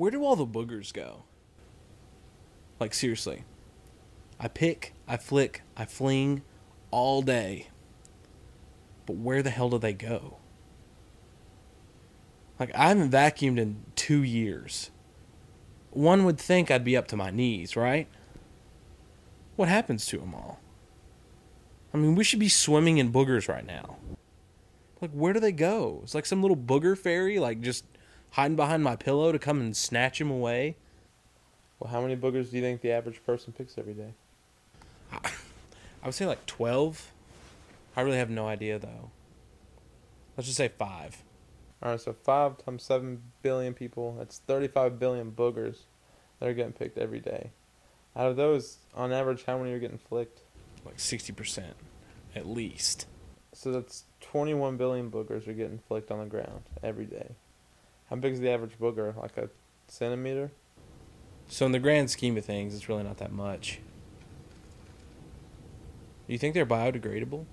Where do all the boogers go? Like, seriously. I pick, I flick, I fling all day. But where the hell do they go? Like, I haven't vacuumed in 2 years. One would think I'd be up to my knees, right? What happens to them all? I mean, we should be swimming in boogers right now. Like, where do they go? It's like some little booger fairy, like, just hiding behind my pillow to come and snatch him away. Well, how many boogers do you think the average person picks every day? I would say like 12. I really have no idea, though. Let's just say 5. All right, so 5 times 7 billion people, that's 35 billion boogers that are getting picked every day. Out of those, on average, how many are getting flicked? Like 60%, at least. So that's 21 billion boogers are getting flicked on the ground every day. How big is the average booger? Like a centimeter? So in the grand scheme of things, it's really not that much. Do you think they're biodegradable?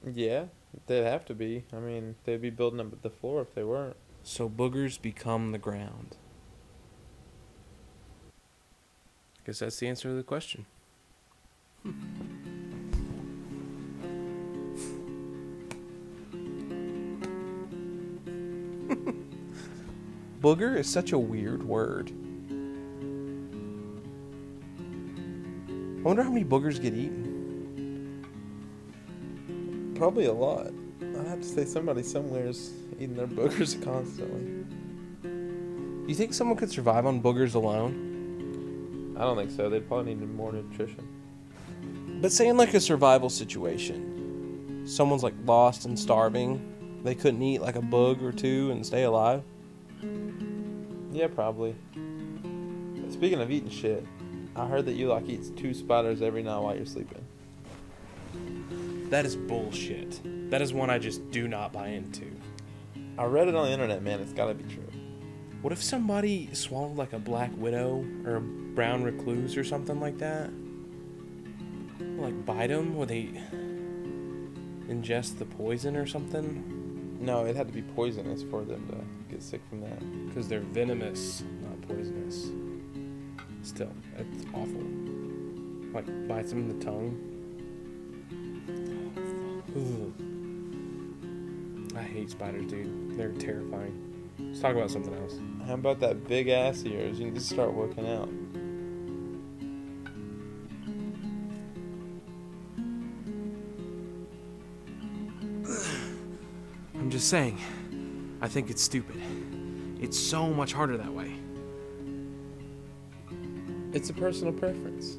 Yeah, they'd have to be. I mean, they'd be building up the floor if they weren't. So boogers become the ground. Guess that's the answer to the question. Booger is such a weird word. I wonder how many boogers get eaten. Probably a lot. I'd have to say somebody somewhere is eating their boogers constantly. You think someone could survive on boogers alone? I don't think so. They'd probably need more nutrition. But say in like a survival situation, someone's like lost and starving, they couldn't eat like a bug or two and stay alive? Yeah, probably. Speaking of eating shit, I heard that you like eat 2 spiders every night while you're sleeping. That is bullshit. That is one I just do not buy into. I read it on the internet, man. It's gotta be true. What if somebody swallowed like a black widow or a brown recluse or something like that? Like bite them? Would they ingest the poison or something? No, it had to be poisonous for them to get sick from that. Because they're venomous, not poisonous. Still, it's awful. Like bites them in the tongue. Ugh. I hate spiders, dude. They're terrifying. Let's talk about something else. How about that big ass of yours? You need to start working out. I'm just saying, I think it's stupid. It's so much harder that way. It's a personal preference.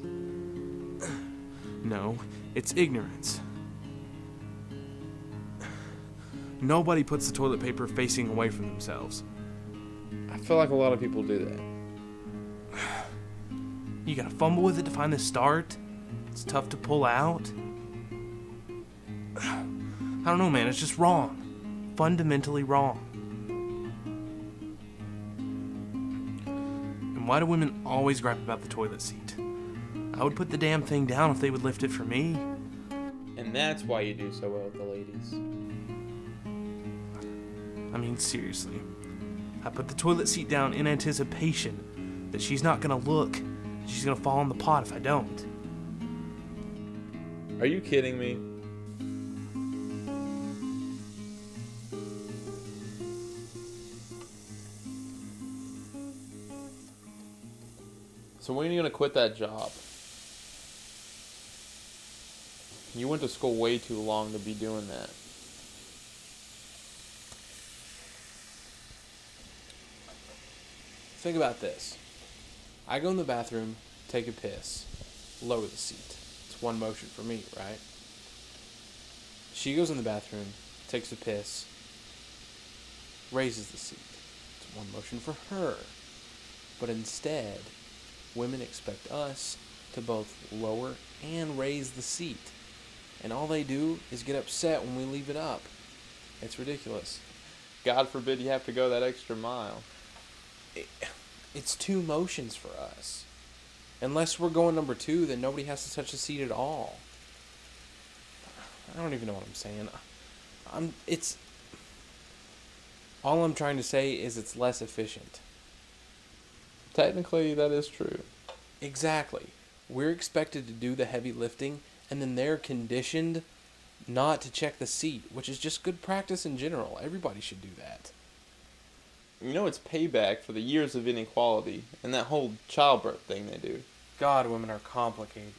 No, it's ignorance. Nobody puts the toilet paper facing away from themselves. I feel like a lot of people do that. You gotta fumble with it to find the start. It's tough to pull out. I don't know, man. It's just wrong. Fundamentally wrong. And why do women always gripe about the toilet seat? I would put the damn thing down if they would lift it for me. And that's why you do so well with the ladies. I mean, seriously. I put the toilet seat down in anticipation that she's not gonna look. She's gonna fall in the pot if I don't. Are you kidding me? So when are you gonna quit that job? You went to school way too long to be doing that. Think about this. I go in the bathroom, take a piss, lower the seat. It's one motion for me, right? She goes in the bathroom, takes a piss, raises the seat. It's one motion for her. But instead, women expect us to both lower and raise the seat. And all they do is get upset when we leave it up. It's ridiculous. God forbid you have to go that extra mile. It's 2 motions for us. Unless we're going number 2, then nobody has to touch the seat at all. I don't even know what I'm saying. All I'm trying to say is it's less efficient. Technically, that is true. Exactly. We're expected to do the heavy lifting, and then they're conditioned not to check the seat, which is just good practice in general. Everybody should do that. You know, it's payback for the years of inequality and that whole childbirth thing they do. God, women are complicated.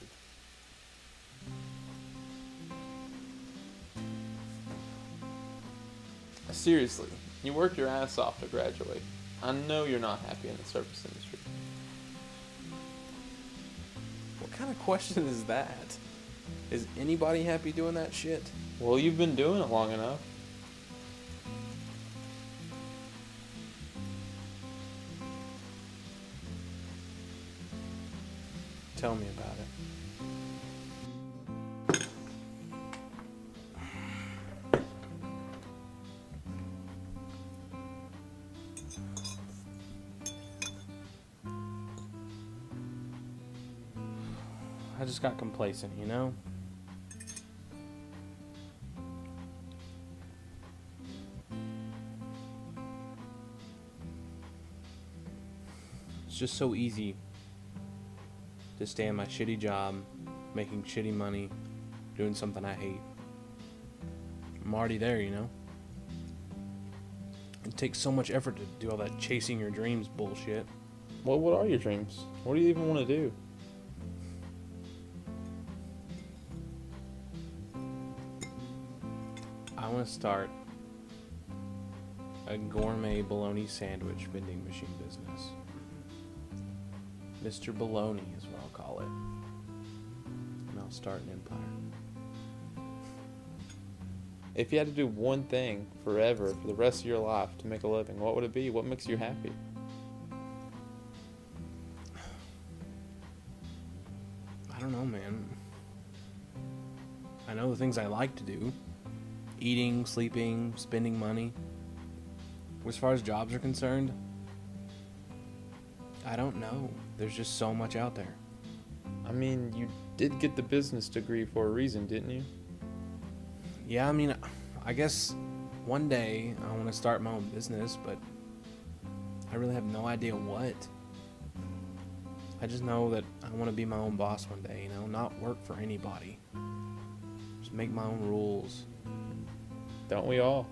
Seriously, you work your ass off to graduate. I know you're not happy in the service industry. What kind of question is that? Is anybody happy doing that shit? Well, you've been doing it long enough. Tell me about it. I just got complacent, you know? It's just so easy to stay in my shitty job, making shitty money, doing something I hate. I'm already there, you know? It takes so much effort to do all that chasing your dreams bullshit. Well, what are your dreams? What do you even want to do? I want to start a gourmet bologna sandwich vending machine business. Mr. Bologna is what I'll call it. And I'll start an empire. If you had to do one thing forever for the rest of your life to make a living, what would it be? What makes you happy? I don't know, man. I know the things I like to do. Eating, sleeping, spending money. As far as jobs are concerned, I don't know. There's just so much out there. I mean, you did get the business degree for a reason, didn't you? Yeah, I mean, I guess one day I want to start my own business, but I really have no idea what. I just know that I want to be my own boss one day, you know, not work for anybody. Just make my own rules. Don't we all?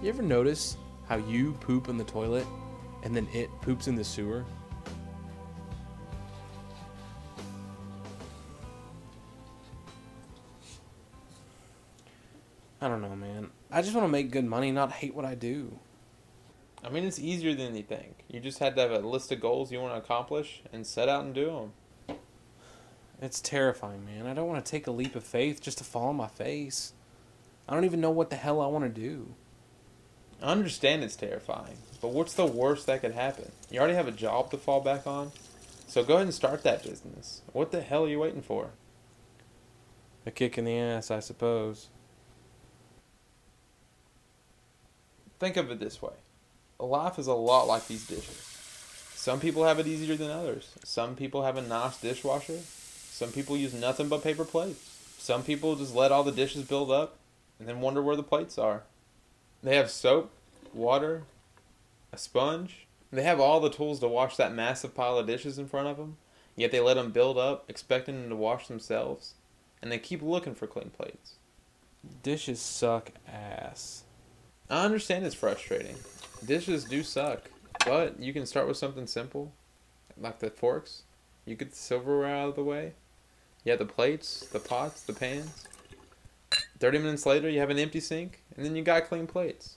You ever notice how you poop in the toilet and then it poops in the sewer? I don't know, man. I just want to make good money, not hate what I do. I mean, it's easier than you think. You just had to have a list of goals you want to accomplish and set out and do them. It's terrifying, man. I don't want to take a leap of faith just to fall on my face. I don't even know what the hell I want to do. I understand it's terrifying, but what's the worst that could happen? You already have a job to fall back on, so go ahead and start that business. What the hell are you waiting for? A kick in the ass, I suppose. Think of it this way. Life is a lot like these dishes. Some people have it easier than others. Some people have a nice dishwasher. Some people use nothing but paper plates. Some people just let all the dishes build up and then wonder where the plates are. They have soap, water, a sponge. They have all the tools to wash that massive pile of dishes in front of them, yet they let them build up, expecting them to wash themselves, and they keep looking for clean plates. Dishes suck ass. I understand it's frustrating. Dishes do suck, but you can start with something simple, like the forks. You get the silverware out of the way. You have the plates, the pots, the pans. 30 minutes later, you have an empty sink, and then you got clean plates.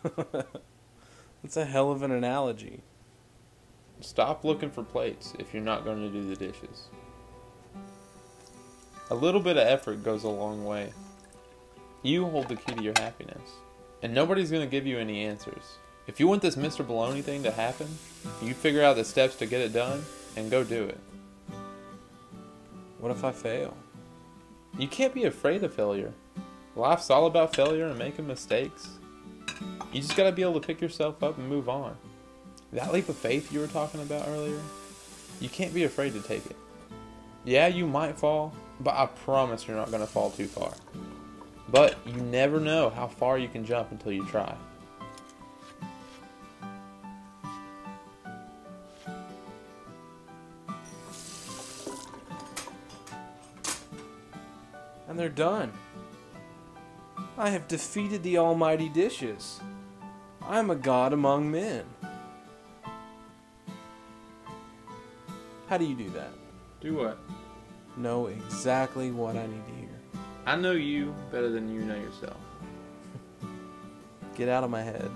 That's a hell of an analogy. Stop looking for plates if you're not going to do the dishes. A little bit of effort goes a long way. You hold the key to your happiness, and nobody's going to give you any answers. If you want this Mr. Baloney thing to happen, you figure out the steps to get it done, and go do it. What if I fail? You can't be afraid of failure. Life's all about failure and making mistakes. You just gotta be able to pick yourself up and move on. That leap of faith you were talking about earlier, you can't be afraid to take it. Yeah, you might fall, but I promise you're not gonna fall too far. But you never know how far you can jump until you try. And they're done. I have defeated the almighty dishes. I am a god among men. How do you do that? Do what? Know exactly what I need to hear. I know you better than you know yourself. Get out of my head.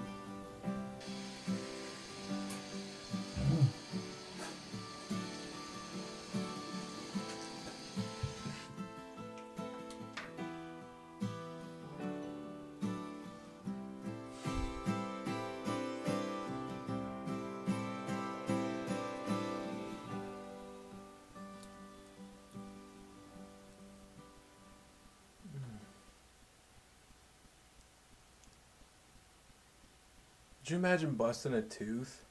Could you imagine busting a tooth?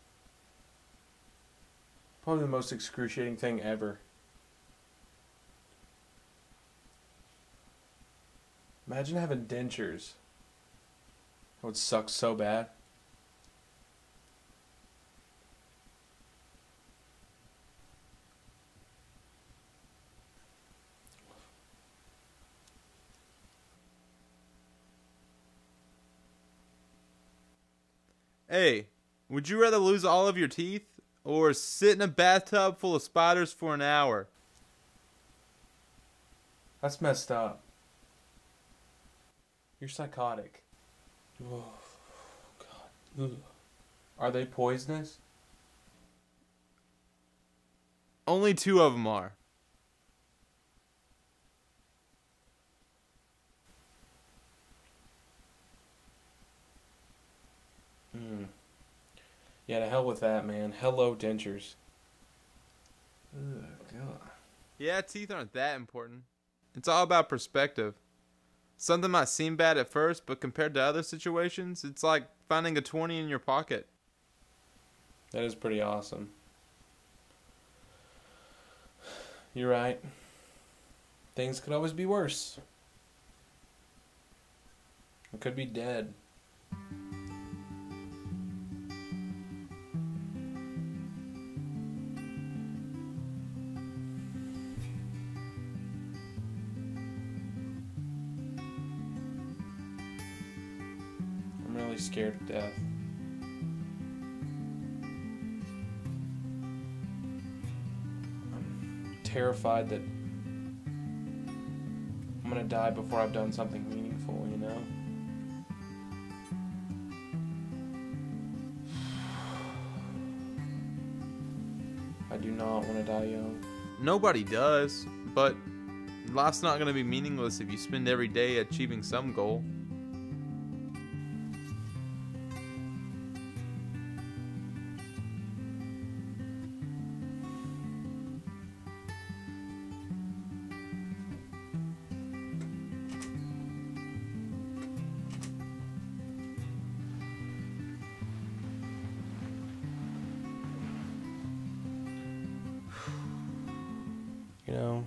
Probably the most excruciating thing ever. Imagine having dentures. That would suck so bad. Hey, would you rather lose all of your teeth or sit in a bathtub full of spiders for an hour? That's messed up. You're psychotic. Oh, God. Ugh. Are they poisonous? Only 2 of them are. Yeah, to hell with that, man. Hello, dentures. Ugh, God. Yeah, teeth aren't that important. It's all about perspective. Something might seem bad at first, but compared to other situations, it's like finding a 20 in your pocket. That is pretty awesome. You're right. Things could always be worse. I could be dead. I'm really scared of death. I'm terrified that I'm gonna die before I've done something meaningful, you know? I do not want to die young. Nobody does, but life's not going to be meaningless if you spend every day achieving some goal. You know,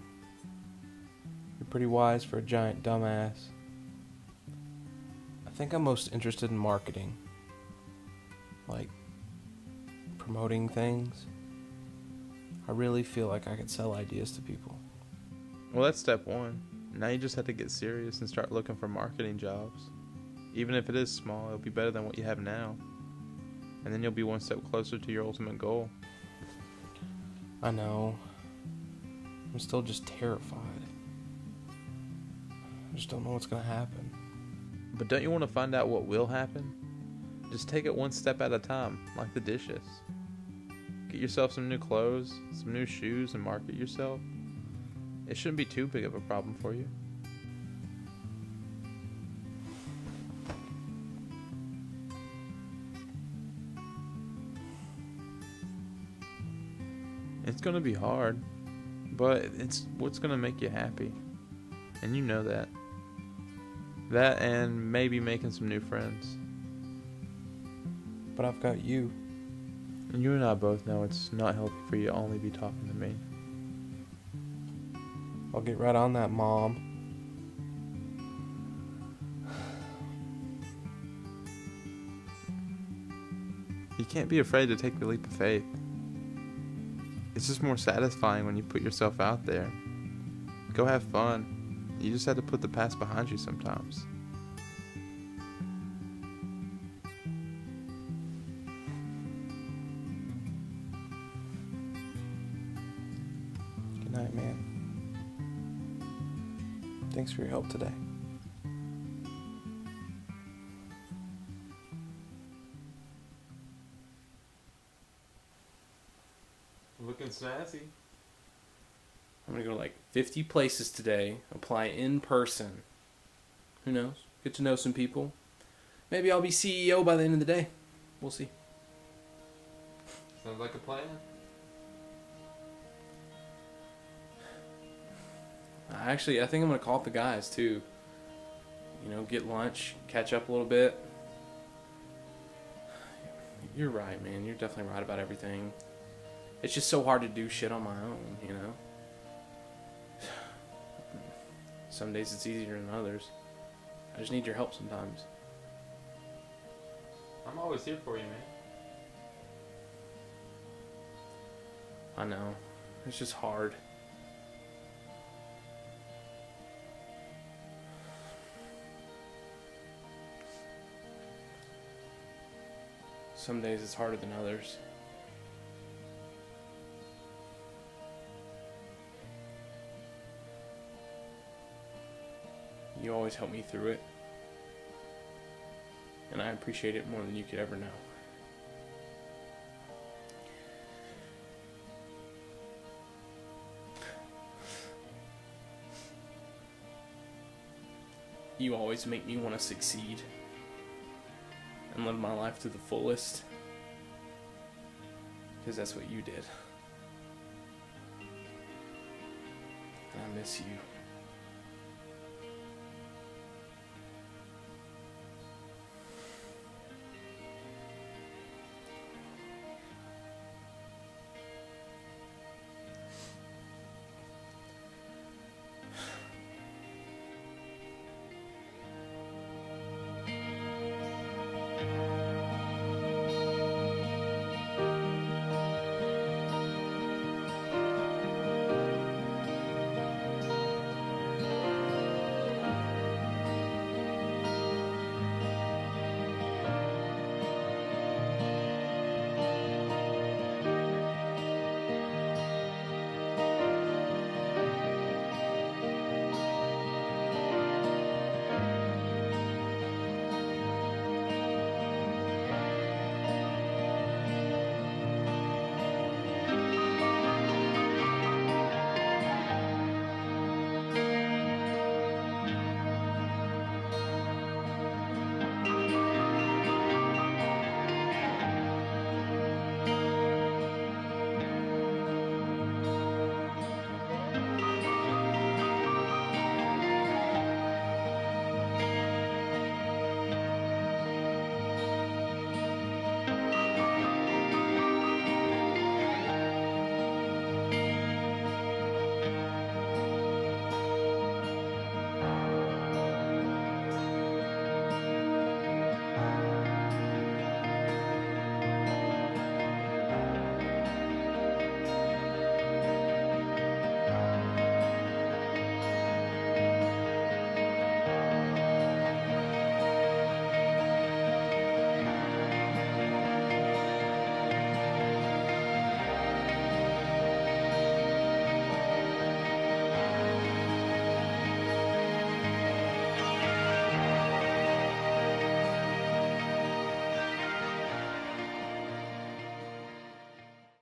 you're pretty wise for a giant dumbass. I think I'm most interested in marketing. Like, promoting things. I really feel like I could sell ideas to people. Well, that's step 1. Now you just have to get serious and start looking for marketing jobs. Even if it is small, it'll be better than what you have now. And then you'll be one step closer to your ultimate goal. I know. I'm still just terrified. I just don't know what's gonna happen. But don't you want to find out what will happen? Just take it one step at a time, like the dishes. Get yourself some new clothes, some new shoes, and market yourself. It shouldn't be too big of a problem for you. It's gonna be hard, but it's what's gonna make you happy. And you know that. That and maybe making some new friends. But I've got you. And you and I both know it's not healthy for you to only be talking to me. I'll get right on that, Mom. You can't be afraid to take the leap of faith. It's just more satisfying when you put yourself out there. Go have fun. You just have to put the past behind you sometimes. Good night, man. Thanks for your help today. Looking sassy. I'm gonna go to like 50 places today, apply in person. Who knows? Get to know some people. Maybe I'll be CEO by the end of the day. We'll see. Sounds like a plan. Actually, I think I'm gonna call up the guys too. You know, get lunch, catch up a little bit. You're right, man. You're definitely right about everything. It's just so hard to do shit on my own, you know? Some days it's easier than others. I just need your help sometimes. I'm always here for you, man. I know. It's just hard. Some days it's harder than others. You always help me through it. And I appreciate it more than you could ever know. You always make me want to succeed and live my life to the fullest. Because that's what you did. And I miss you.